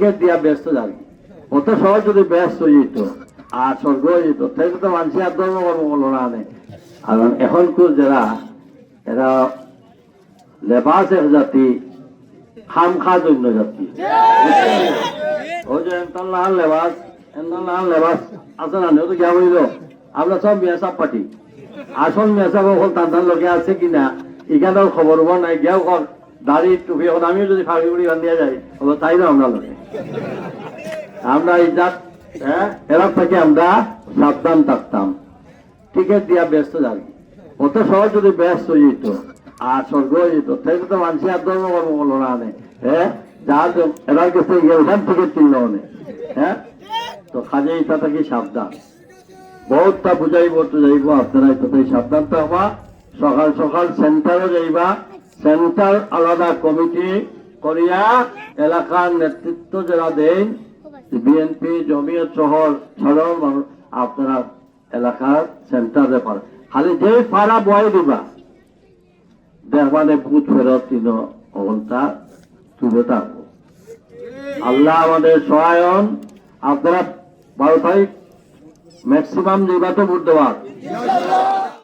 ticket দিয়া ব্যস্ত যাবি অত সহজ যদি ব্যস্ত হয়ে যেত আর স্বর্গ হয়ে যেত তাহলে তো মানুষ আর ধর্ম কর্ম করলো না আনে আর এখনকার যারা এরা লেবাস এক জাতি খাম খা জন্য জাতি ওই যে এমতাল লেবাস আছে না তো গিয়া বলিল আমরা সব মেসাব পাটি আসল মেসাব হল টান লোকে আছে কিনা এখানেও খবর হবো নাই গিয়াও কর দাড়ি টুপি এখন আমিও যদি ফাঁকি বুড়ি বান্ধিয়া যাই হলো তাই না আমরা লোকে আমরা ইজাত হ্যাঁ এরা থেকে আমরা সাবধান থাকতাম টিকিট দিয়া ব্যস্ত যাবি অত সহজ যদি ব্যস্ত হয়ে যেত আর স্বর্গ হয়ে যেত তাহলে তো মানুষ আর ধর্ম কর্ম করলো না আনে হ্যাঁ যার এবার কাছে ওখান থেকে কিনলো অনেক হ্যাঁ তো কাজে এটা থাকি সাবধান বহুতটা বুঝাইব তো যাইব আপনারা তাই সাবধান থাকবা সকাল সকাল সেন্টারও যাইবা সেন্টার আলাদা কমিটি করিয়া এলাকার নেতৃত্ব যারা দেন বিএনপি জমিয়ত শহর সাধারণ মানুষ আপনারা এলাকার সেন্টারে পারে খালি যে পাড়া বয় দিবা দেখবানে বুথ ফেরত তিন ঘন্টা তুলে থাকবো আল্লাহ আমাদের সহায়ন আপনারা 12 তারিখ ম্যাক্সিমাম নির্বাচন ভোট দেওয়ার